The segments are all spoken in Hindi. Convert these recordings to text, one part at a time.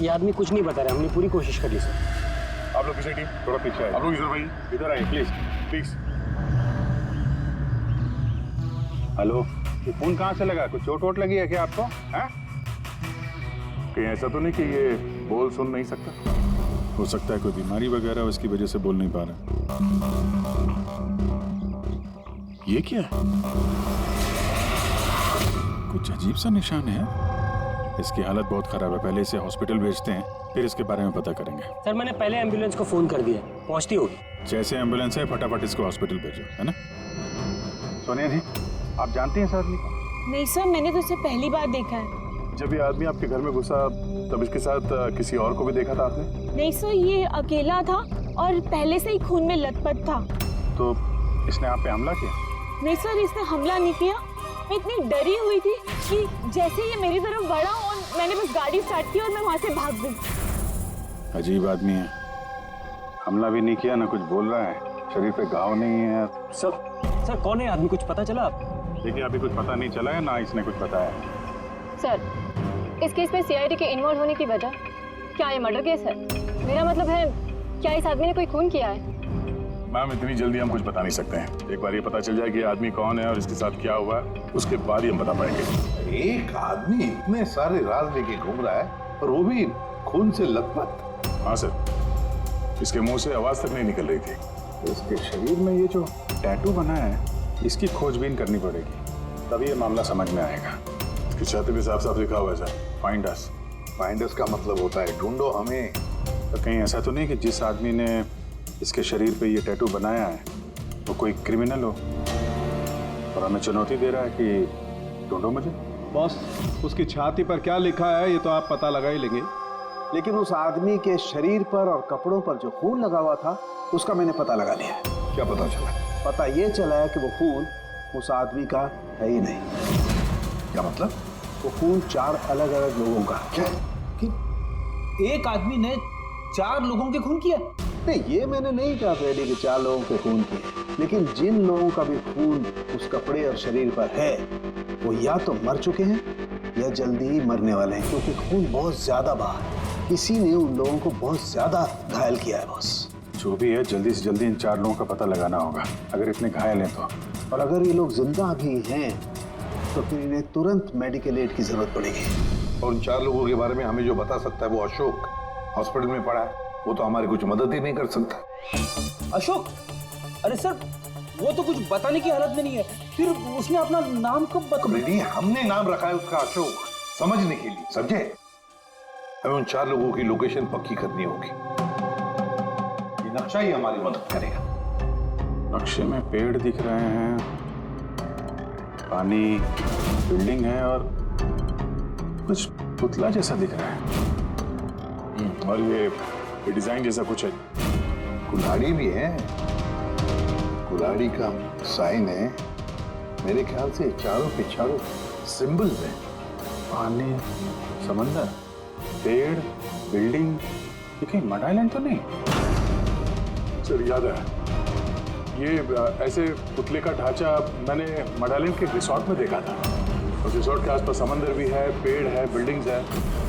ये आदमी कुछ नहीं बता रहा, हमने पूरी कोशिश कर ली सर। आप लोग पीछे टीम थोड़ा पीछे आए। आप लोग इधर भाई, इधर आइए प्लीज प्लीज। हेलो, ये फोन कहाँ से लगा? कुछ चोट वोट लगी है क्या आपको? हैं? कहीं ऐसा तो नहीं कि ये बोल सुन नहीं सकता? हो सकता है कोई बीमारी वगैरह उसकी वजह से बोल नहीं पा रहा। ये क्या है? कुछ अजीब सा निशान है। इसकी हालत बहुत खराब है, पहले इसे हॉस्पिटल भेजते हैं, फिर इसके बारे में पता करेंगे। सर मैंने पहले एम्बुलेंस को फोन कर दिया, पहुंचती होगी। जैसे एम्बुलेंस है फटाफट इसको हॉस्पिटल भेजो, है ना? सोनिया जी, आप जानती हैं इस आदमी को? नहीं सर, मैंने तो उसे पहली बार देखा है। जब ये आदमी आपके घर में घुसा तब इसके साथ किसी और को भी देखा था आपने? नहीं सर, ये अकेला था और पहले से ही खून में लथपथ था। तो इसने आप पे हमला किया? नहीं सर, इसने हमला नहीं किया। मैं इतनी डरी हुई थी कि जैसे ये मेरी तरफ बढ़ा और मैंने बस गाड़ी स्टार्ट की और मैं वहां से भाग गई। अजीब आदमी है। हमला भी नहीं किया, ना कुछ बोल रहा है, शरीर पे घाव नहीं है। सर कौन है आदमी, कुछ पता चला? देखिए अभी कुछ पता नहीं चला है, ना इसने कुछ बताया। सर, इस केस में सीआईडी के इन्वॉल्व होने की वजह क्या ये मर्डर केस है? मेरा मतलब है, क्या इस आदमी ने कोई खून किया है? मैम इतनी जल्दी हम कुछ बता नहीं सकते हैं। एक बार ये पता चल जाए कि ये आदमी कौन है और इसके साथ क्या हुआ है, उसके बाद ही हम बता पाएंगे। एक आदमी इतने सारे राज लेके घूम रहा है और वो भी खून से लथपथ। हाँ सर, इसके मुंह से आवाज तक नहीं निकल रही थी। इसके शरीर में ये जो टैटू बना है, इसकी खोजबीन करनी पड़ेगी, तभी ये मामला समझ में आएगा। इसकी छाती पे साफ साफ लिखा हुआ है sir, find us. Find us का मतलब होता है ढूंढो हमें। तो कहीं ऐसा तो नहीं कि जिस आदमी ने इसके शरीर पे ये टैटू बनाया है वो कोई क्रिमिनल हो और हमें चुनौती दे रहा है कि ढूंढो मुझे? बॉस, उसकी छाती पर क्या लिखा है ये तो आप पता लगा ही लेंगे। लेकिन उस आदमी के शरीर पर और कपड़ों पर जो खून लगा हुआ था उसका मैंने पता लगा लिया है। क्या पता चला? पता ये चला है कि वो खून उस आदमी का है ही नहीं। क्या मतलब? वो खून 4 अलग अलग लोगों का। क्या? एक आदमी ने 4 लोगों के खून किया? नहीं, ये मैंने नहीं कहा फ्रेडी कि 4 लोगों के खून किए, लेकिन जिन लोगों का भी खून उस कपड़े और शरीर पर है वो या तो मर चुके हैं या जल्दी ही मरने वाले हैं, क्योंकि खून बहुत ज्यादा बहा है। इसी ने उन लोगों को बहुत ज्यादा घायल किया है बॉस। जो भी है जल्दी से जल्दी इन 4 लोगों का पता लगाना होगा, अगर इतने घायल हैं तो। और अगर ये लोग जिंदा भी हैं तो फिर इन्हें तुरंत मेडिकल एड की जरूरत पड़ेगी। और उन 4 लोगों के बारे में हमें जो बता सकता है वो अशोक, हॉस्पिटल में पड़ा है, वो तो हमारी कुछ मदद ही नहीं कर सकता। अशोक? अरे सर, वो तो कुछ बताने की हालत में नहीं है, फिर उसने अपना नाम कब रेडी, हमने नाम रखा है उसका अशोक, समझने के लिए, समझे? हमें उन 4 लोगों की लोकेशन पक्की करनी होगी। ये नक्शा ही हमारी मदद करेगा। नक्शे में पेड़ दिख रहे हैं, पानी, बिल्डिंग है और कुछ पुतला जैसा दिख रहा है। और ये डिजाइन जैसा कुछ है। कुल्हाड़ी भी है, कुल्हाड़ी का साइन है। मेरे ख्याल से चारों पे चारों सिंबल्स हैं। पानी, समंदर, पेड़, बिल्डिंग, ये कहीं मड आइलैंड तो नहीं? सर याद है, ये ऐसे पुतले का ढांचा मैंने मड आइलैंड के रिसोर्ट में देखा था। और रिसोर्ट के आसपास समंदर भी है, पेड़ है, बिल्डिंग्स है।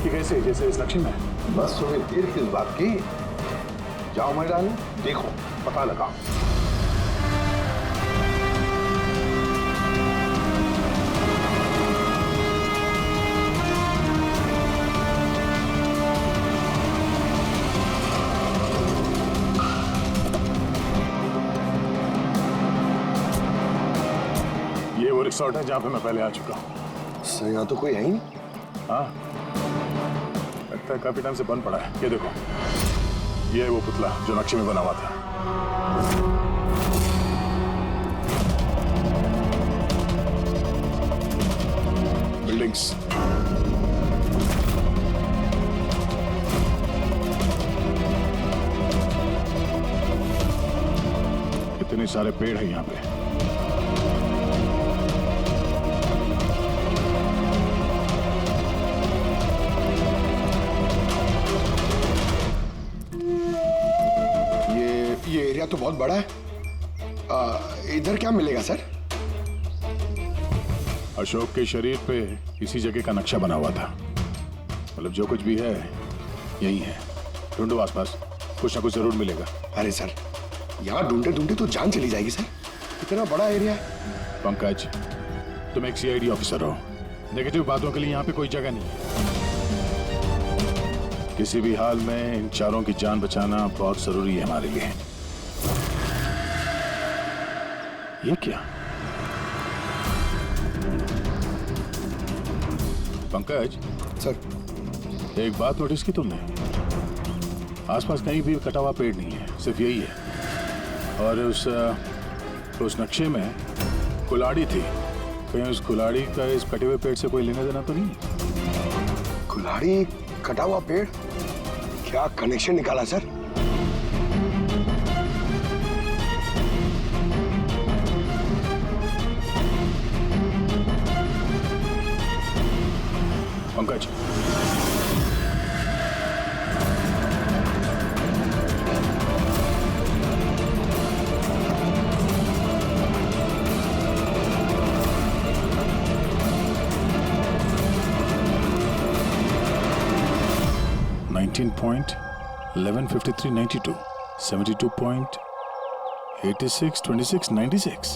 ये कैसे जैसे इस नक्शे में है? बस तुम्हें देर किस बात की? जाओ मैं डालूं, देखो, पता लगाओ। ये वो रिसोर्ट है जहाँ पे मैं पहले आ चुका हूँ। सर यहाँ तो कोई है ही नहीं। हाँ, लगता है काफी टाइम से बंद पड़ा है। ये देखो, ये है वो पुतला जो नक्शे में बना हुआ था। बिल्डिंग्स, इतने सारे पेड़ हैं यहाँ पे। ये एरिया तो बहुत बड़ा है। इधर क्या मिलेगा सर? अशोक के शरीर पे इसी जगह का नक्शा बना हुआ था। मतलब जो कुछ भी है यही है, ढूंढो आसपास, कुछ ना कुछ जरूर मिलेगा। अरे सर, यहाँ ढूंढते ढूंढते तो जान चली जाएगी सर, इतना बड़ा एरिया है। पंकज, तुम एक सीआईडी ऑफिसर हो, नेगेटिव बातों के लिए यहाँ पे कोई जगह नहीं है। किसी भी हाल में इन चारों की जान बचाना बहुत जरूरी है हमारे लिए। ये क्या? पंकज सर, एक बात नोटिस की तुमने? आसपास कहीं भी कटा हुआ पेड़ नहीं है, सिर्फ यही है। और उस नक्शे में कुल्हाड़ी थी, कहीं उस कुल्हाड़ी का इस कटे हुए पेड़ से कोई लेना देना तो नहीं? कुल्हाड़ी, कटा हुआ पेड़, क्या कनेक्शन निकाला सर? पंकज, $19.1153.92, 72.862696।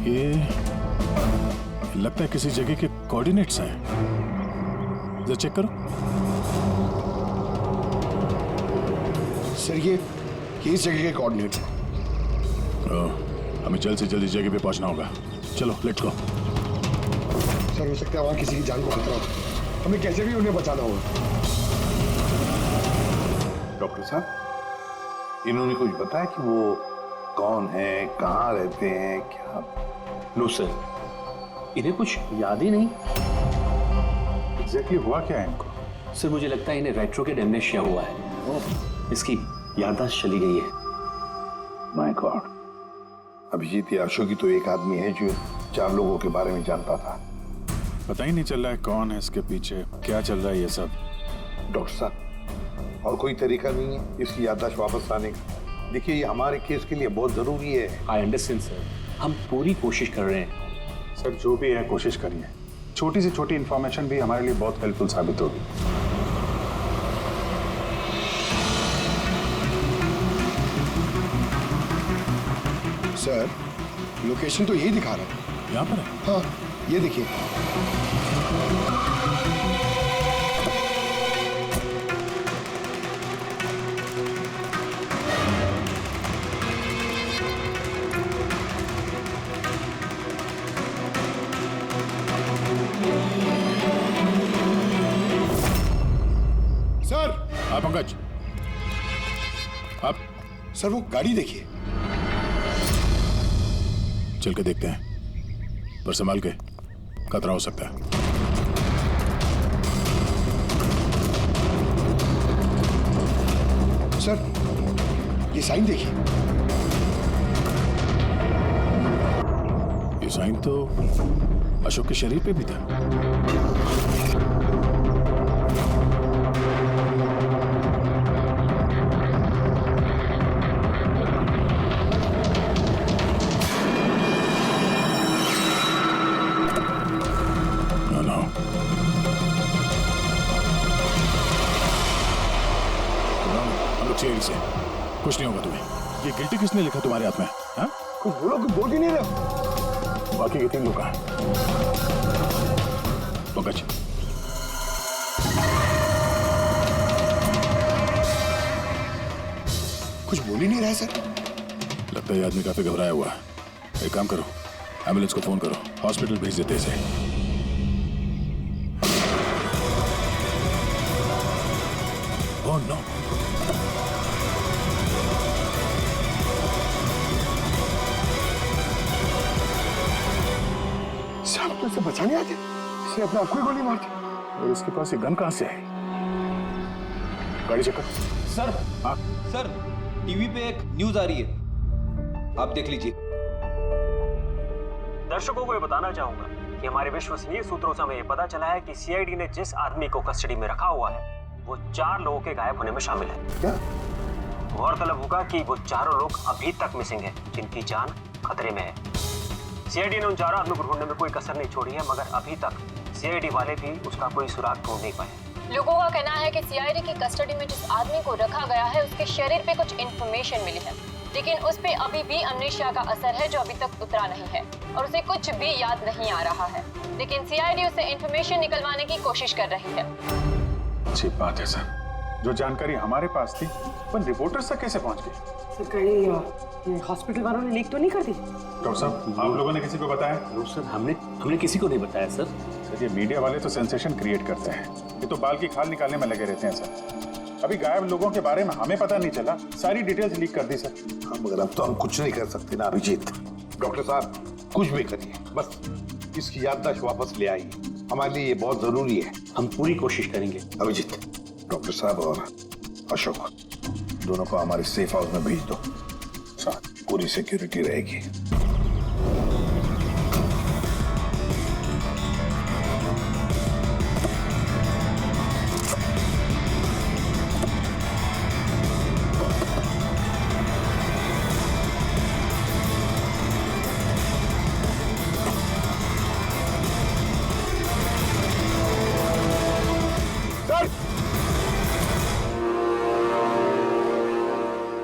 ये लगता है किसी जगह के कोऑर्डिनेट्स हैं। जरा चेक करो। सर, ये इस जगह के कोऑर्डिनेट्स हैं। हमें जल्द से जल्द इस जगह पे पहुंचना होगा। चलो, लेट्स गो। सर, हो सकता है वहां किसी की जान को खतरा हो, हमें कैसे भी उन्हें बचाना होगा। डॉक्टर साहब, इन्होंने कुछ बताया कि वो कौन है, कहाँ रहते हैं, क्या? नो सर, इन्हें कुछ याद ही नहीं। एग्जैक्टली हुआ क्या है इनको? सर, मुझे लगता है इन्हें रेट्रोग्रेड एमनेशिया हुआ है। इसकी याददाश्त चली गई है। माय गॉड, अभिजीत या अशोक ही तो एक आदमी है जो 4 लोगों के बारे में जानता था। पता ही नहीं चल रहा है कौन है इसके पीछे, क्या चल रहा है ये सब। डॉक्टर साहब, और कोई तरीका नहीं है इसकी याददाश्त वापस लाने का? देखिए, ये हमारे केस के लिए बहुत जरूरी है। आई अंडरस्टैंड सर, हम पूरी कोशिश कर रहे हैं। सर, जो भी है कोशिश करिए, छोटी से छोटी इंफॉर्मेशन भी हमारे लिए बहुत हेल्पफुल साबित होगी। सर, लोकेशन तो यही दिखा रहा है। यहाँ पर है? हाँ, ये देखिए। सर, हाँ पंकज, आप सर वो गाड़ी देखिए। चल के देखते हैं, पर संभाल के, खतरा हो सकता है। सर, ये साइन देखिए। ये साइन तो अशोक के शरीर पे भी था। से कुछ नहीं होगा तुम्हें। ये गिल्टी किसने लिखा तुम्हारे हाथ में? हाँ? कुछ बोलो, कुछ बोल ही नहीं रहा। बाकी के 3 लोग कहाँ हैं? पंकज, कुछ बोल ही नहीं रहा है सर। लगता है ये आदमी काफी घबराया हुआ है। एक काम करो, एम्बुलेंस को फोन करो, हॉस्पिटल भेज देते इसे। ओह नो, से बचाने आते, इसने अपने आप को ही गोली मार दी। और इसके पास ये गन कहां से आई? गाड़ी चेक करो। सर, हाँ? सर, टीवी पे एक न्यूज आ रही है, आप देख लीजिए। दर्शकों को ये बताना चाहूंगा कि हमारे विश्वसनीय सूत्रों से हमें ये पता चला है कि सीआईडी ने जिस आदमी को कस्टडी में रखा हुआ है वो 4 लोगों के गायब होने में शामिल है। क्या? गौरतलब होगा कि वो चारों लोग अभी तक मिसिंग हैं, जिनकी जान खतरे में है। सीआईडी ने उन चारों आदमियों को ढूंढने में कोई कसर नहीं छोड़ी है, मगर अभी तक सीआईडी वाले भी उसका कोई सुराग ढूंढ नहीं पाए। लोगों का कहना है कि सीआईडी की कस्टडी में जिस आदमी को रखा गया है उसके शरीर पे कुछ इन्फॉर्मेशन मिली है, लेकिन उस पे अभी भी अमनेशिया का असर है जो अभी तक उतरा नहीं है और उसे कुछ भी याद नहीं आ रहा है। लेकिन सीआईडी उसे इन्फॉर्मेशन निकलवाने की कोशिश कर रही है। अच्छी बात है सर, जो जानकारी हमारे पास थी पर रिपोर्टर्स तक कैसे पहुंच गई? कहीं हॉस्पिटल वालों ने लीक तो नहीं कर दी? डॉक्टर साहब, आप लोगों ने किसी को बताया? नो सर, हमने किसी को नहीं बताया सर। सर, ये मीडिया वाले तो सेंसेशन क्रिएट करते हैं, ये तो बाल की खाल निकालने में लगे रहते हैं सर। अभी गायब लोगों के बारे में हमें पता नहीं चला, सारी डिटेल्स लीक कर दी सर। हाँ, मगर अब तो हम कुछ नहीं कर सकते ना अभिजीत। डॉक्टर साहब कुछ भी करिए, बस इसकी याददाश्त वापस ले आइए, हमारे लिए ये बहुत जरूरी है। हम पूरी कोशिश करेंगे। अभिजीत, डॉक्टर साहब और अशोक दोनों को हमारे सेफ हाउस में भेज दो, साथ पूरी सिक्योरिटी रहेगी।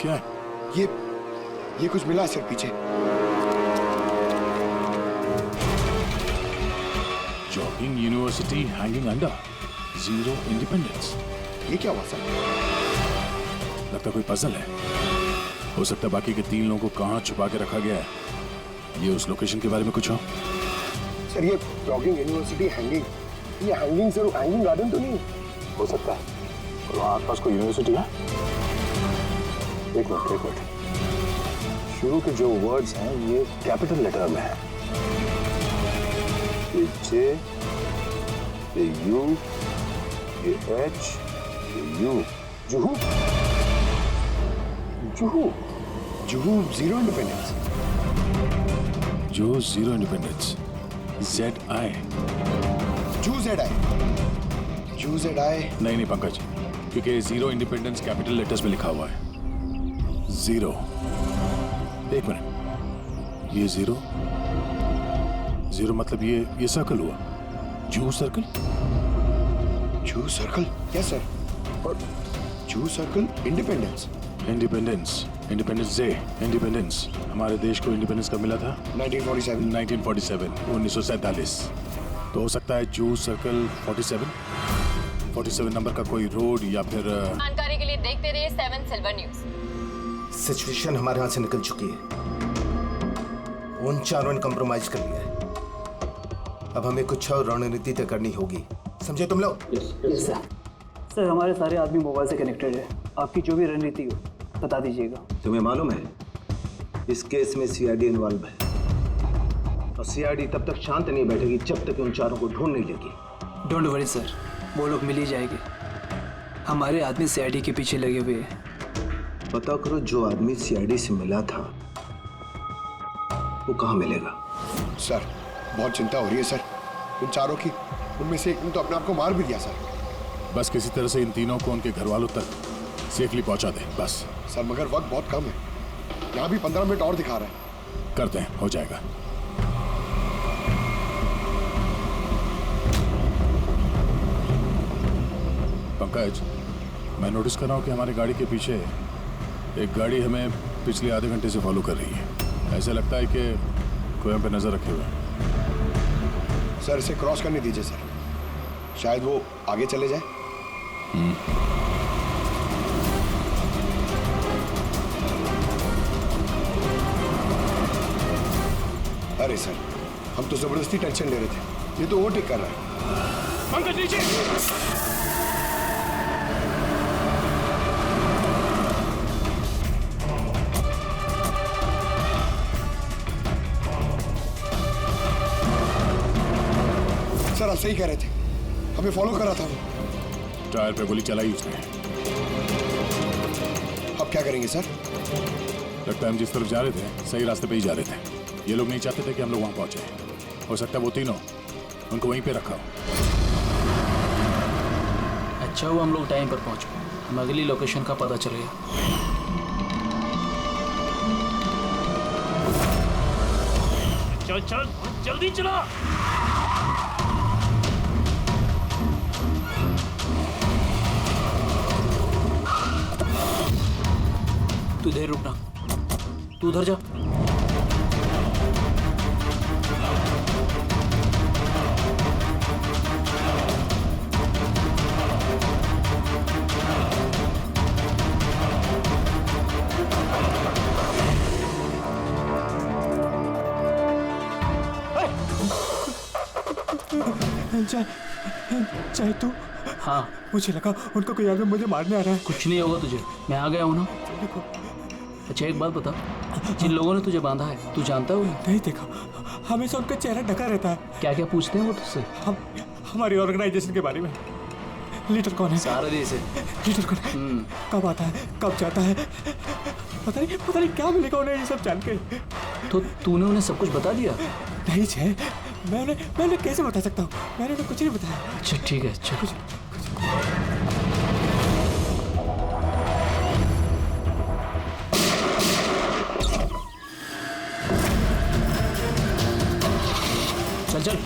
क्या? ये कुछ मिला सर पीछे। Jogging university hanging under, zero independence. ये क्या हुआ सर? लगता कोई पजल है। हो सकता है बाकी के 3 लोगों को कहाँ छुपा के रखा गया है, ये उस लोकेशन के बारे में कुछ हो। सर ये जॉगिंग यूनिवर्सिटी हैंगिंग, ये हैंगिंग सर हैंगिंग गार्डन तो नहीं हो सकता है और वहाँ आसपास कोई यूनिवर्सिटी है। एक मिनट, शुरू के जो वर्ड्स हैं ये कैपिटल लेटर में है। ये जे, ये यू, ये एच, ये you. Juhu, Juhu, Juhu zero independence. जो जीरो इंडिपेंडेंस, ZI। जू ZI। नहीं पंकज, क्योंकि जीरो इंडिपेंडेंस कैपिटल लेटर्स में लिखा हुआ है। जीरो, एक मिनट, ये जीरो मतलब ये सर्कल हुआ, जू सर्कल। जू सर्कल? Yes sir. और जू सर्कल इंडिपेंडेंस डे। इंडिपेंडेंस, हमारे देश को इंडिपेंडेंस कब मिला था? 1947, 1947। तो हो सकता है जू सर्कल 47 नंबर का कोई रोड या फिर। जानकारी के लिए देखते रहिए 7 सिल्वर न्यूज। सिचुएशन हमारे हाथ से निकल चुकी है, उन चारों ने कंप्रोमाइज कर लिया है। अब हमें कुछ और रणनीति तय करनी होगी, समझे तुम लोग? Yes sir. सर हमारे सारे आदमी मोबाइल से कनेक्टेड है, आपकी जो भी रणनीति हो बता दीजिएगा। तुम्हें मालूम है इस केस में सीआईडी इन्वॉल्व है और सीआईडी तब तक शांत नहीं बैठेगी जब तक उन चारों को ढूंढ नहीं लेगी। डोंट वरी सर, वो लोग मिल ही जाएंगे। हमारे आदमी सीआईडी के पीछे लगे हुए हैं। पता करो जो आदमी सीआईडी से मिला था वो कहाँ मिलेगा। सर बहुत चिंता हो रही है सर, उन चारों की। उनमें से एक ने तो अपने आप को मार भी दिया सर। बस किसी तरह से इन तीनों को उनके घर वालों तक सेफली पहुंचा दे बस। सर मगर वक्त बहुत कम है, यहाँ भी 15 मिनट और दिखा रहा है। करते हैं, हो जाएगा। पंकज, मैं नोटिस कर रहा हूँ कि हमारी गाड़ी के पीछे एक गाड़ी हमें पिछले आधे घंटे से फॉलो कर रही है। ऐसा लगता है कि कोई हम पे नजर रखे हुए है। सर इसे क्रॉस करने दीजिए सर, शायद वो आगे चले जाए। अरे सर हम तो जबरदस्ती टेंशन ले रहे थे, ये तो ओवरटेक कर रहा है। पंकज नीचे। सर आप सही कह रहे थे, हमें फॉलो कर रहा था वो। टायर पे गोली चलाई उसने। अब क्या करेंगे सर? लगता है हम जिस तरफ जा रहे थे सही रास्ते पे ही जा रहे थे। ये लोग नहीं चाहते थे कि हम लोग वहां पहुंचे। हो सकता है वो तीनों उनको वहीं पे रखा हो। अच्छा हुआ हम लोग टाइम पर पहुंचे, हम अगली लोकेशन का पता चल गया। चल चल जल्दी चला। इधर रुकना, तू उधर जा। चाहे तू। हाँ, मुझे लगा उनको कोई आगे मुझे मारने आ रहा है। कुछ नहीं होगा तुझे, मैं आ गया हूँ ना। अच्छा एक बात बता, जिन लोगों ने तुझे बांधा है तू जानता है उन्हें? नहीं देखा, हमेशा उनका चेहरा ढका रहता है। क्या क्या पूछते हैं वो तुझसे? हमारी ऑर्गेनाइजेशन के बारे में। लीडर कौन है? सारा देश है। लीडर कौन है? कब आता है, कब जाता है? पता नहीं क्या मिलेगा उन्हें ये सब जान के। तो तूने उन्हें सब कुछ बता दिया? नहीं छे, मैं उन्हें कैसे बता सकता हूँ? मैंने उन्हें कुछ नहीं बताया। अच्छा ठीक है, अच्छा कुछ। चल चल।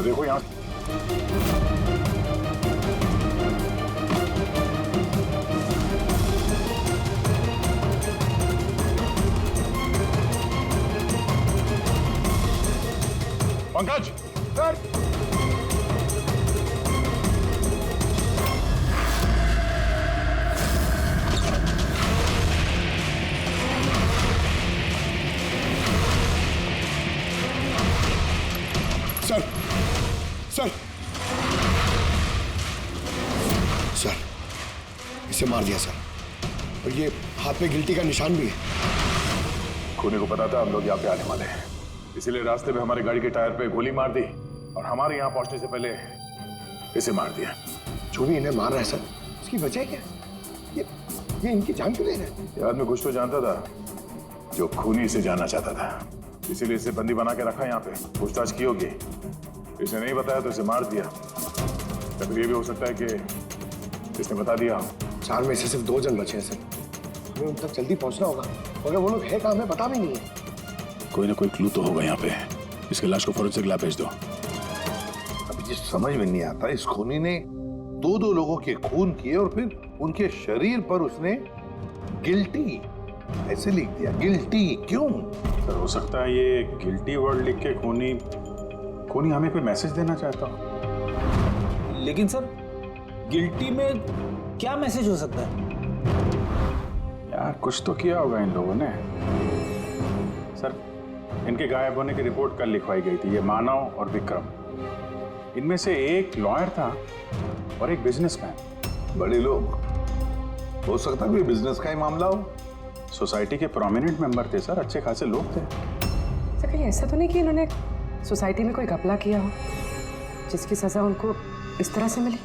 देखो यहाँ Pankaj sir. Sir sir sir, इसे मार दिया सर, और ये हाथ पे गिल्टी का निशान भी है। खूनी को पता था हम लोग यहाँ पे आने वाले हैं, इसीलिए रास्ते में हमारी गाड़ी के टायर पे गोली मार दी और हमारे यहाँ पहुंचने से पहले इसे मार दिया। जो भी इन्हें मार रहा है सर, उसकी वजह क्या? ये इनकी जान क्यों ले रहे हैं? ये आदमी कुछ तो जानता था जो खूनी इसे जानना चाहता था, इसीलिए इसे बंदी बना के रखा यहाँ पे। पूछताछ की होगी, इसने नहीं बताया तो इसे मार दिया। या फिर ये भी हो सकता है कि इसने बता दिया। 4 में से सिर्फ 2 जन बचे हैं सर, हमें उन तक जल्दी पहुंचना होगा, मगर वो लोग है कहाँ हमें पता भी नहीं है। कोई ना कोई क्लू तो होगा यहाँ पे। इसके लाश को फोरेंसिक लैब भेज दो। अभी जिस समझ में नहीं आता, इस खूनी ने 2 लोगों के खून किए और फिर उनके शरीर पर उसने गिल्टी ऐसे लिख दिया। गिल्टी क्यों? सर हो सकता है ये गिल्टी वर्ड लिख के खूनी हमें कोई मैसेज देना चाहता हो। लेकिन सर गिल्टी में क्या मैसेज हो सकता है? यार कुछ तो किया होगा इन लोगों ने। सर इनके गायब होने की रिपोर्ट कल लिखवाई गई थी। ये मानव और विक्रम, इनमें से एक लॉयर था और एक बिजनेसमैन। बड़े लोग, हो सकता है कोई बिजनेस का ही मामला हो। सोसाइटी के प्रोमिनेंट मेंबर थे सर, अच्छे खासे लोग थे। सर कहीं ऐसा तो नहीं कि इन्होंने सोसाइटी में कोई घपला किया हो जिसकी सजा उनको इस तरह से मिली?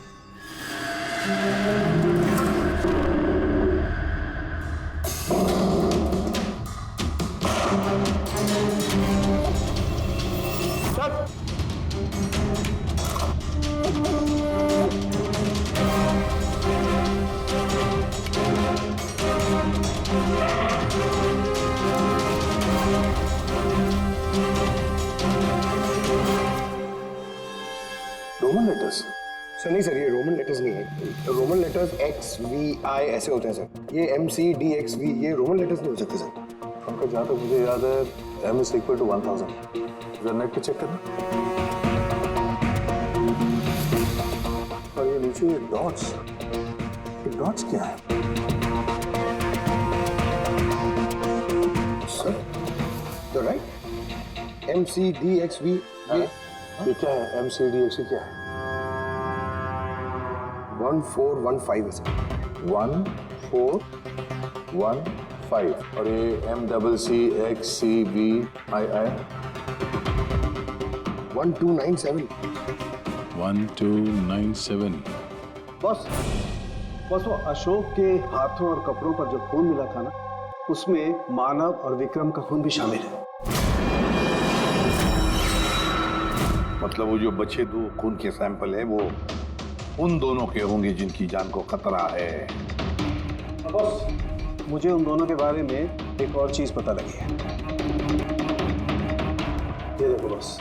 Roman letters? सर नहीं सर, ये रोमन लेटर्स नहीं है। रोमन लेटर्स XVI ऐसे होते हैं सर। ये MCDXV ये रोमन लेटर्स नहीं हो सकते सर। उनका जहाँ तक मुझे याद है M is equal to 1000। जरा नेट पे चेक करना। और ये नीचे डॉट्स, ये डॉट्स क्या है? सर you're right, MCDXV ये क्या है? MCDXV क्या है? 1415 है सर। 1415 और ये MCCXCVII 1297। 1297। बस वो अशोक के हाथों और कपड़ों पर जो खून मिला था ना, उसमें मानव और विक्रम का खून भी शामिल है। मतलब वो जो बचे 2 खून के सैंपल है वो उन दोनों के होंगे जिनकी जान को खतरा है। बॉस, मुझे उन दोनों के बारे में एक और चीज पता लगी है। ये देखो बॉस,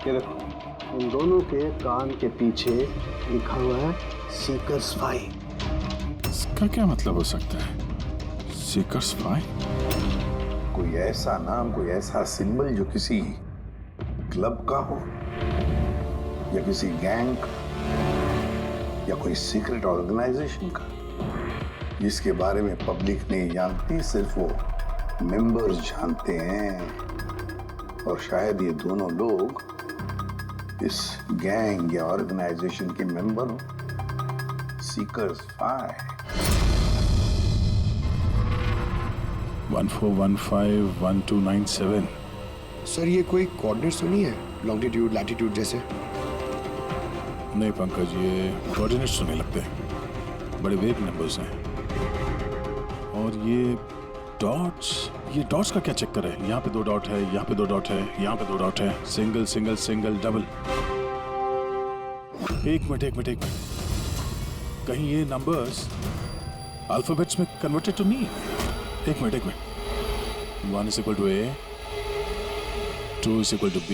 ये देखो, उन दोनों के कान के पीछे लिखा हुआ है सीकर्स 5। इसका क्या मतलब हो सकता है? सीकर्स 5? कोई ऐसा नाम, कोई ऐसा सिंबल जो किसी क्लब का हो, या किसी गैंग का, या कोई सीक्रेट ऑर्गेनाइजेशन का, जिसके बारे में पब्लिक नहीं जानती, सिर्फ वो मेंबर्स जानते हैं। और शायद ये दोनों लोग इस गैंग या ऑर्गेनाइजेशन के मेंबर हो। सीकर्स 5। 14151297। सर ये कोई कोऑर्डिनेट्स तो नहीं है, लॉन्गिट्यूड लैटिट्यूड जैसे? नहीं पंकज, ये कोऑर्डिनेट्स तो नहीं लगते, बड़े वेग नंबर्स हैं। और ये डॉट्स का क्या चक्कर है? यहाँ पे 2 डॉट है, यहाँ पे 2 डॉट है, यहाँ पे 2 डॉट है, सिंगल सिंगल सिंगल डबल। एक मिनट, कहीं ये नंबर्स अल्फाबेट्स में कन्वर्टेड तो नहीं? एक minute. 1 is equal to A, 2 is equal to B,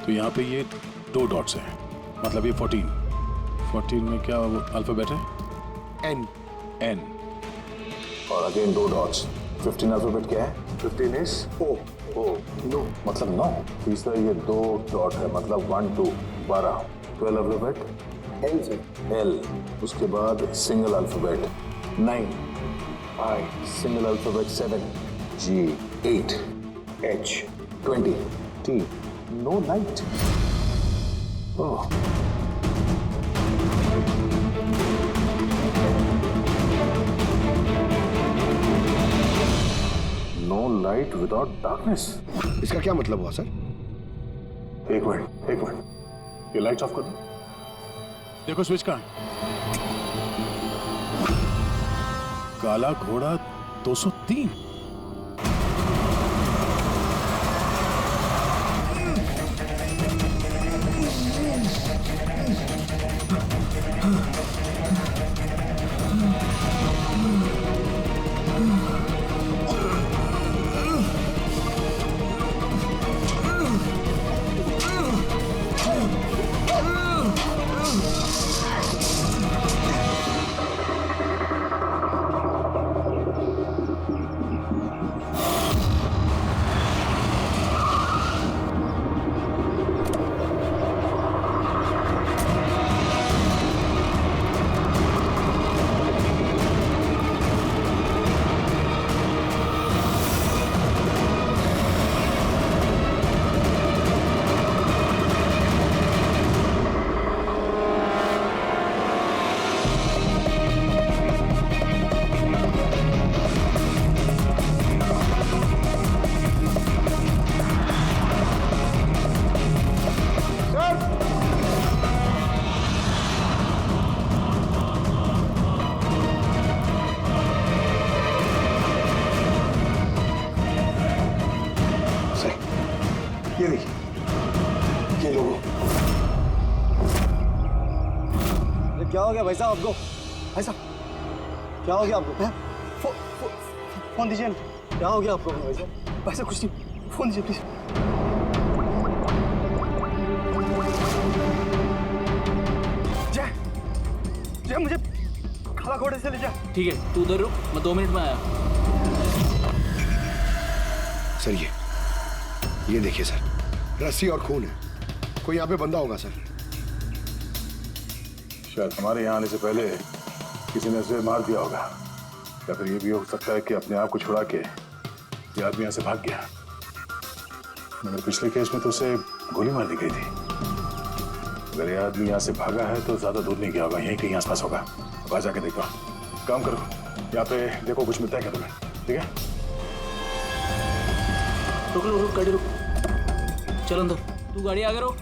तो यहाँ पे ये 2 डॉट्स हैं, मतलब ये 14 में क्या अल्फाबेट है? N। और अगेन 2 डॉट्स। 15 अल्फाबेट क्या है? 15 इज O। नो मतलब 9। तीसरा ये 2 डॉट है, मतलब 1 2 12। 12 अल्फाबेट L। उसके बाद single alphabet 9, I single alphabet 7, G 8, H 20, T no light. Oh, no light without darkness. इसका क्या मतलब हुआ सर? एक मिनट, ये लाइट्स ऑफ कर दो। देखो स्विच कहाँ? काला घोड़ा 203। ये देखिए, ये लोगो। अरे क्या हो गया भाई साहब आपको? भाई साहब क्या हो गया आपको? फोन दीजिए ना। क्या हो गया आपको भाई साहब? भाई साहब कुछ नहीं, फोन दीजिए प्लीज। जय मुझे काला घोड़े से ले जा। ठीक है, तू उधर रुक, मैं 2 मिनट में आया। सर ये देखिए सर, रस्सी और खून है। कोई यहाँ पे बंदा होगा सर। शायद हमारे यहाँ आने से पहले किसी ने उसे मार दिया होगा, या फिर ये भी हो सकता है कि अपने आप को छुड़ा के ये आदमी यहाँ से भाग गया। मगर पिछले केस में तो उसे गोली मार दी गई थी। अगर ये आदमी यहाँ से भागा है तो ज्यादा दूर नहीं गया होगा, यहीं कहीं आसपास होगा। अब जाके देखो, काम करो, यहाँ पे देखो कुछ मिलता है क्या तुम्हें, ठीक है? रुक गाड़ी रुक, चल अंदर। तू गाड़ी आगे रोक।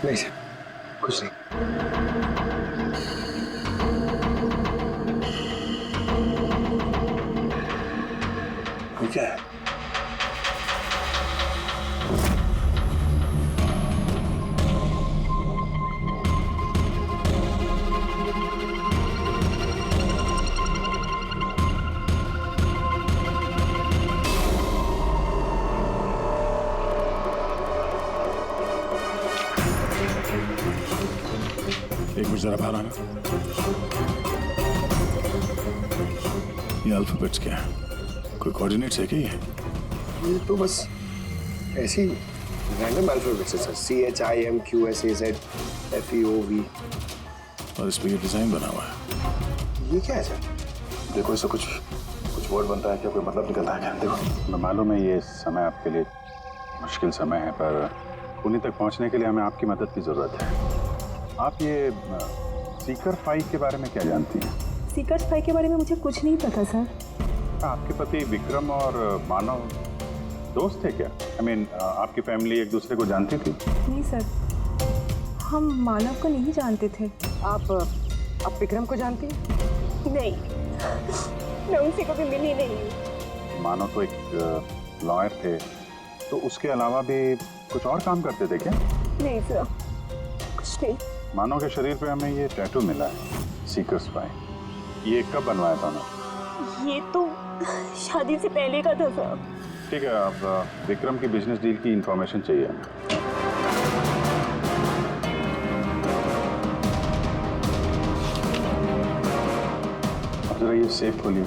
नहीं सर, कुछ नहीं। क्या है? एक मिनट जरा बाहर आना। ये अल्फाबेट्स क्या है? कोई कोऑर्डिनेट्स है क्या ये तो बस ऐसी रैंडम अल्फाबेट्स है सर। CHIMQSAZFEOV। और इस पे ये डिजाइन बना हुआ है। ये क्या है सर? देखो इससे कुछ वर्ड बनता है क्या? कोई मतलब निकलता है क्या? देखो, मैं मालूम है ये समय आपके लिए मुश्किल समय है, पर उन्हीं तक पहुंचने के लिए हमें आपकी मदद की जरूरत है। आप ये सीकर 5 के बारे में क्या जानती हैं? सीकर 5 के बारे में मुझे कुछ नहीं पता सर। आपके पति विक्रम और मानव दोस्त थे क्या? I mean, आपकी फैमिली एक दूसरे को जानती थी? नहीं सर, हम मानव को नहीं जानते थे। आप विक्रम को जानती हैं? नहीं, मैं उनसे कभी मिली नहीं हूँ। मानव तो एक लॉयर थे, तो उसके अलावा भी कुछ और काम करते थे क्या? नहीं सर, कुछ नहीं। मानव के शरीर पे हमें ये टैटू मिला है, सीकर्स 5। ये कब बनवाया था उन्होंने? ये तो शादी से पहले का था सर। ठीक है, अब विक्रम की बिजनेस डील की इंफॉर्मेशन चाहिए हमें। अब जरा ये सेफ खोलिए।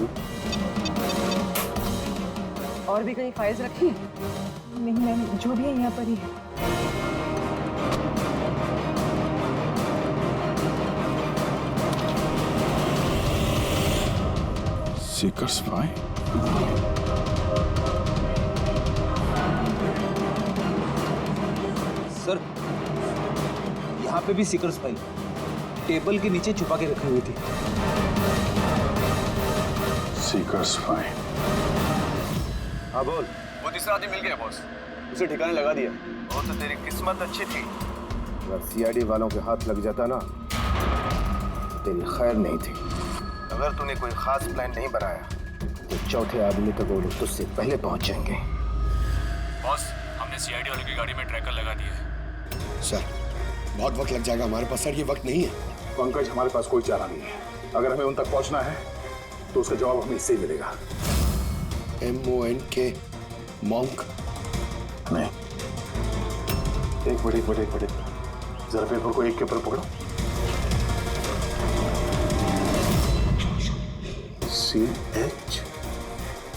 और भी कहीं फाइल्स रखी है? नहीं मैम, जो भी है यहाँ पर ही है। सीकर्स 5? सर, यहाँ पे भी सीकर्स फाइल टेबल के नीचे छुपा के रखी हुई थी। सीकर्स 5। हाँ बोल। वो तीसरा आदमी मिल गया बॉस, उसे ठिकाने लगा दिया। वो तो तेरी किस्मत अच्छी थी। अगर CID वालों के हाथ लग जाता ना, तेरी खैर नहीं थी। अगर तूने कोई खास प्लान नहीं बनाया तो चौथे आदमी तक वो लोग तुझसे पहले पहुंच जाएंगे। बॉस, हमने CID वालों की गाड़ी में ट्रैकर लगा दिया है। सर, बहुत वक्त लग जाएगा हमारे पास। सर, ये वक्त नहीं है। पंकज, हमारे पास कोई चारा नहीं है। अगर हमें उन तक पहुंचना है तो उसका जवाब हमें इससे ही मिलेगा। MONK monk? नहीं, एक मिनट, जरा पेपर को एक के ऊपर पकड़ो।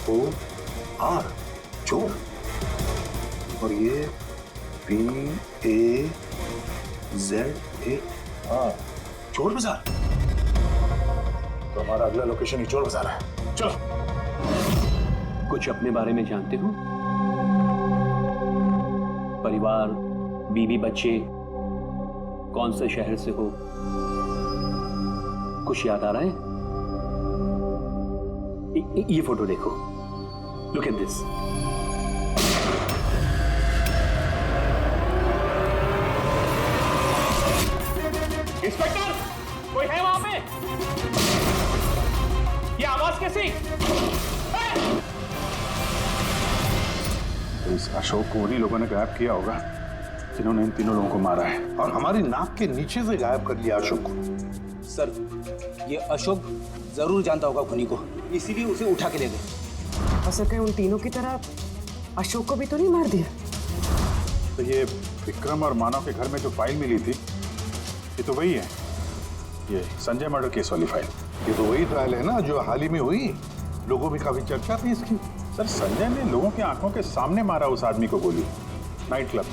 CHOR, चोर। और ये BAZAR, चोर बाजार। तो हमारा अगला लोकेशन ही चोर बाजार है। चलो। कुछ अपने बारे में जानते हो? परिवार, बीवी, बच्चे, कौन से शहर से हो? कुछ याद आ रहा है? ये फोटो देखो। Look at this. इंस्पेक्टर, कोई है वहां पे? ये आवाज कैसी? तो इस अशोक को उन्हीं लोगों ने गायब किया होगा जिन्होंने इन तीनों लोगों को मारा है, और हमारी नाक के नीचे से गायब कर लिया अशोक को। सर, ये अशोक जरूर जानता होगा खुनी को, इसीलिए उसे उठा के ले गए। हो सके उन तीनों की तरह अशोक को भी तो नहीं मार दिया? तो ये विक्रम और मानव के घर में जो फाइल मिली थी, ये तो वही है, ये संजय मर्डर केस वाली फाइल। ये तो वही ट्रायल है ना जो हाल ही में हुई। लोगों में काफी चर्चा थी इसकी। सर, संजय ने लोगों की आंखों के सामने मारा उस आदमी को गोली, नाइट क्लब।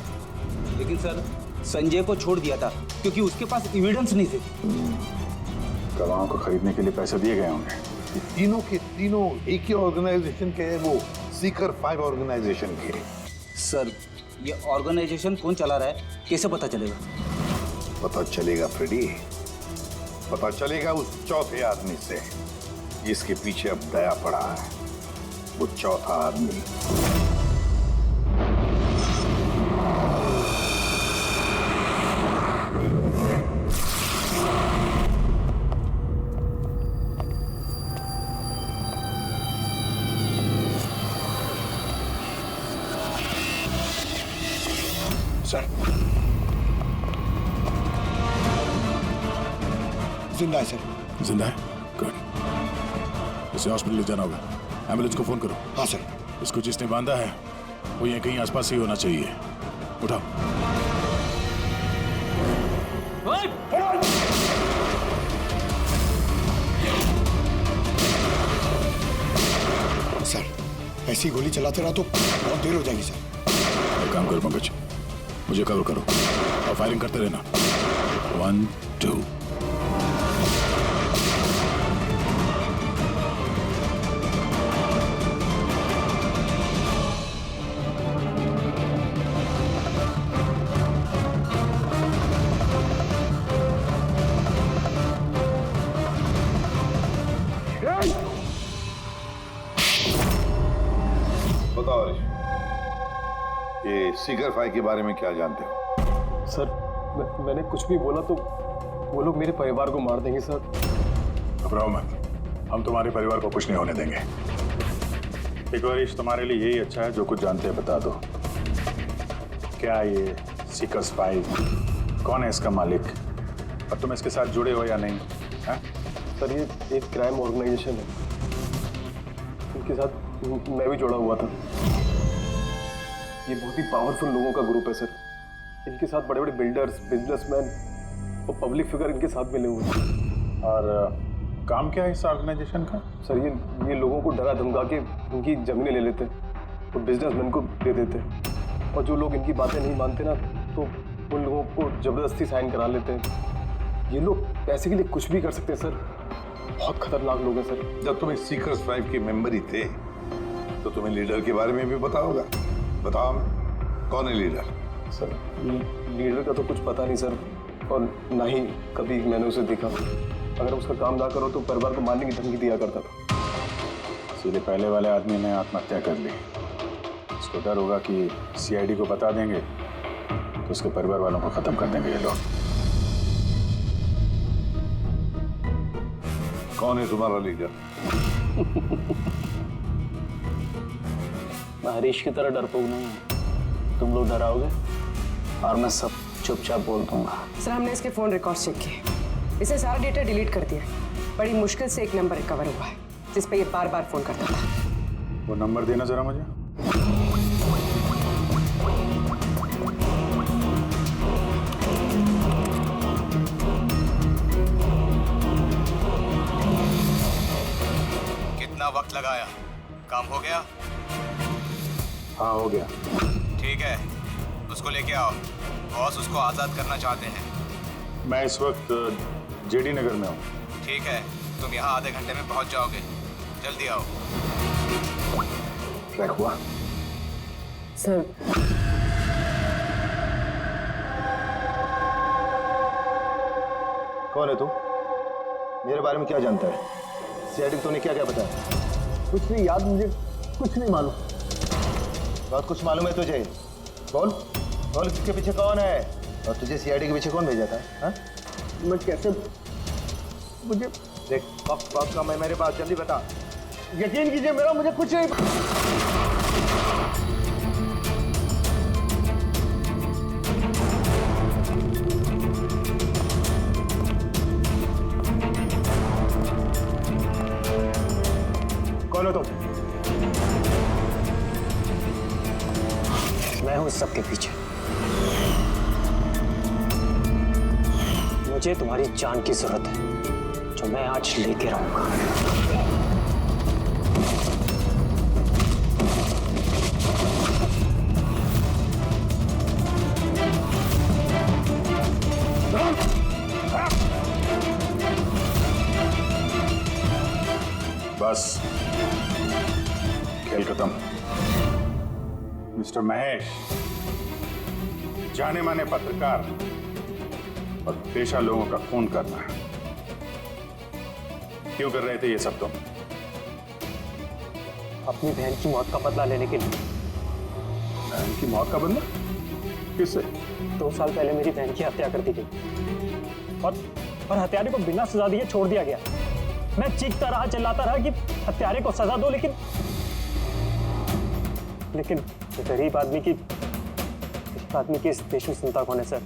लेकिन सर, संजय को छोड़ दिया था क्योंकि उसके पास एविडेंस नहीं थे। गवाहों को खरीदने के लिए पैसे दिए गए होंगे। ये तीनों के तीनों एक ही ऑर्गेनाइजेशन के हैं, वो सीकर 5 ऑर्गेनाइजेशन के। सर, ये ऑर्गेनाइजेशन कौन चला रहा है, कैसे पता चलेगा? पता चलेगा फ्रेडी, पता चलेगा उस चौथे आदमी से जिसके पीछे अब दया पड़ा है। वो चौथा आदमी सर जिंदा है सर। जिंदा है? गुड। इसे हॉस्पिटल ले जाना होगा। एम्बुलेंस को फोन करो। हाँ सर। इसको जिसने बांधा है वो यहीं कहीं आसपास ही होना चाहिए। उठाओ। सर ऐसी गोली चलाते रहा तो बहुत देर हो जाएगी सर। एक काम करो पंकज, मुझे कवर करो और फायरिंग करते रहना। 1 2। बताओ हरीश, ये सीकर फाई के बारे में क्या जानते हो? सर मैंने कुछ भी बोला तो वो लोग मेरे परिवार को मार देंगे सर। घबराओ मत, हम तुम्हारे परिवार को कुछ नहीं होने देंगे। देखो हरीश, तुम्हारे लिए यही अच्छा है, जो कुछ जानते हैं बता दो। क्या ये सीकर स्पाई, कौन है इसका मालिक, और तुम इसके साथ जुड़े हो या नहीं? है? सर ये एक क्राइम ऑर्गेनाइजेशन है, इनके साथ मैं भी जुड़ा हुआ था। ये बहुत ही पावरफुल लोगों का ग्रुप है सर। इनके साथ बड़े बड़े बिल्डर्स, बिजनेसमैन और पब्लिक फिगर इनके साथ मिले हुए हैं। और काम क्या है इस ऑर्गेनाइजेशन का? सर ये लोगों को डरा धमका के उनकी जमीनें ले लेते और बिजनेसमैन को दे देते, और जो लोग इनकी बातें नहीं मानते ना तो उन लोगों को जबरदस्ती साइन करा लेते हैं। ये लोग पैसे के लिए कुछ भी कर सकते हैं सर। बहुत खतरनाक लोग हैं सर। जब तुम इस सीकर्स फाइव के मेंबर ही थे तो तुम्हें लीडर के बारे में भी पता होगा। बताओ कौन है लीडर? सर लीडर का तो कुछ पता नहीं सर, और ना ही कभी मैंने उसे देखा। अगर उसका काम ना करो तो परिवार को मारने की धमकी दिया करता था। सीधे पहले वाले आदमी ने आत्महत्या कर ली। उसको डर होगा कि सीआईडी को बता देंगे तो उसके परिवार वालों को खत्म कर देंगे ये लोग। कौन है तुम्हारा लीडर? मैं हरीश की तरह डरपोक नहीं हूँ। तुम लोग डराओगे और मैं सब चुपचाप बोल दूंगा। सर हमने इसके फोन रिकॉर्ड चेक किए, इसे सारा डेटा डिलीट कर दिया। बड़ी मुश्किल से एक नंबर रिकवर हुआ है जिस पे ये बार बार फोन करता था। वो नंबर देना जरा मुझे। कितना वक्त लगाया? काम हो गया? हाँ हो गया। ठीक है, उसको लेके आओ। बॉस उसको आजाद करना चाहते हैं। मैं इस वक्त जेडी नगर में हूँ। ठीक है, तुम यहाँ आधे घंटे में पहुँच जाओगे। जल्दी आओ। ट्रैक हुआ? सर कौन है तू? मेरे बारे में क्या जानता है? सीआईडी तूने क्या क्या बताया? कुछ नहीं याद, मुझे कुछ नहीं मालूम। बहुत कुछ मालूम है तुझे? बोल बोल, इसके पीछे कौन है और तुझे सीआईडी के पीछे कौन भेजा था? हाँ? मैं कैसे, मुझे देख वक्त का मैं मेरे पास, जल्दी बता। यकीन कीजिए मेरा, मुझे कुछ नहीं। कौन हो तुम? मैं हूं इस सब के पीछे। मुझे तुम्हारी जान की जरूरत है, जो मैं आज लेके रहूंगा। बस खेल खत्म। मिस्टर महेश, जाने माने पत्रकार और पेशा लोगों का खून करना क्यों कर रहे थे ये सब तुम? अपनी बहन की मौत का बदला लेने के लिए। बहन की मौत का बदला? किससे? 2 साल पहले मेरी बहन की हत्या कर दी गई और हत्यारे को बिना सजा दिए छोड़ दिया गया। मैं चीखता रहा, चिल्लाता रहा कि हत्यारे को सजा दो, लेकिन गरीब आदमी की आदमी की इस देश में चिंता कौन है सर?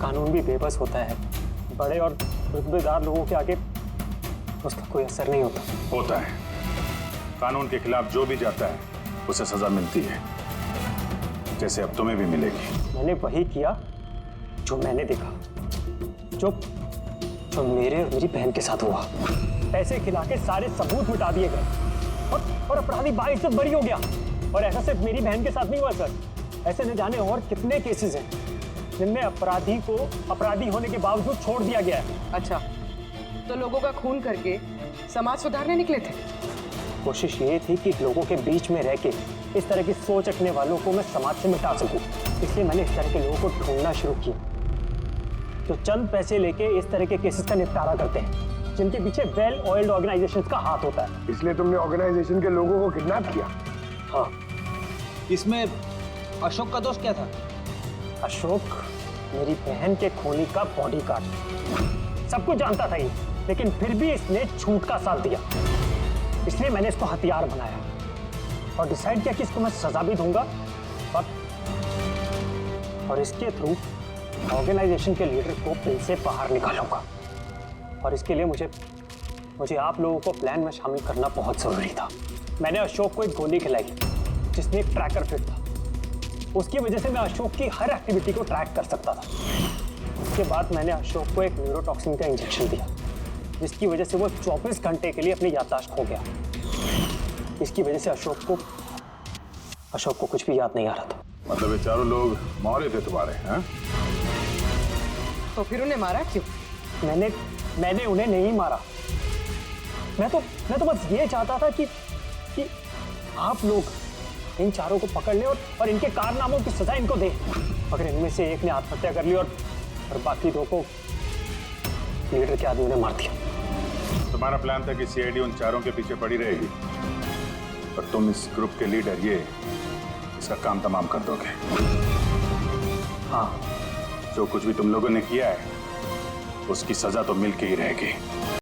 कानून भी बेबस होता है, बड़े और रुतबेदार लोगों के आगे उसका कोई असर नहीं होता। होता है। कानून के खिलाफ जो भी जाता है उसे सजा मिलती है, जैसे अब तुम्हें भी मिलेगी। मैंने वही किया जो मैंने देखा, जो मेरे और मेरी बहन के साथ हुआ। पैसे खिला के सारे सबूत मिटा दिए गए और अपराधी बाइज्जत बरी हो गया। और ऐसा सिर्फ मेरी बहन के साथ नहीं हुआ सर, ऐसे न जाने और कितने केसेस हैं जिनमें अपराधी को अपराधी होने के बावजूद छोड़ दिया गया है। अच्छा, तो लोगों का खून करके समाज सुधारने निकले थे? कोशिश ये थी कि लोगों के बीच में रह के इस तरह की सोच रखने वालों को मैं समाज से मिटा सकूं। इसलिए मैंने इस तरह के लोगों को ढूंढना शुरू किया जो चंद पैसे लेके इस तरह के केसेस का निपटारा करते हैं, जिनके पीछे वेल ऑयल्ड ऑर्गेनाइजेशंस का हाथ होता है। इसलिए तुमने ऑर्गेनाइजेशन के लोगों को किडनैप किया? हाँ। इसमें अशोक का दोष क्या था? अशोक मेरी बहन के खूनी का बॉडीगार्ड। सब कुछ जानता था ये, लेकिन फिर भी इसने झूठ का साथ दिया। इसलिए मैंने इसको हथियार बनाया और डिसाइड किया कि इसको मैं सजा भी दूंगा और इसके थ्रू ऑर्गेनाइजेशन के लीडर को बिल से बाहर निकालूंगा। और इसके लिए मुझे आप लोगों को प्लान में शामिल करना बहुत जरूरी था। मैंने अशोक को एक गोली खिलाई जिसमें एक ट्रैकर फिट था। उसकी वजह से मैं अशोक की हर एक्टिविटी को ट्रैक कर सकता था। उसके बाद मैंने अशोक को एक न्यूरोटॉक्सिन का इंजेक्शन दिया, जिसकी वजह से वो 24 घंटे के लिए अपनी याददाश्त खो गया। इसकी वजह से अशोक को कुछ भी याद नहीं आ रहा था। मतलब ये चारों लोग मौरे थे तुम्हारे, हैं? तो फिर उन्हें मारा क्यों? मैंने उन्हें नहीं मारा। मैं तो बस ये चाहता था कि आप लोग इन चारों को पकड़ ले और इनके कारनामों की सजा इनको दे। मगर इनमें से एक ने आत्महत्या कर ली और बाकी दो को लीडर के आदमी ने मार दिया। तुम्हारा प्लान था कि सीआईडी उन चारों के पीछे पड़ी रहेगी और तुम इस ग्रुप के लीडर इसका काम तमाम कर दोगे। हाँ, जो कुछ भी तुम लोगों ने किया है उसकी सजा तो मिल के ही रहेगी।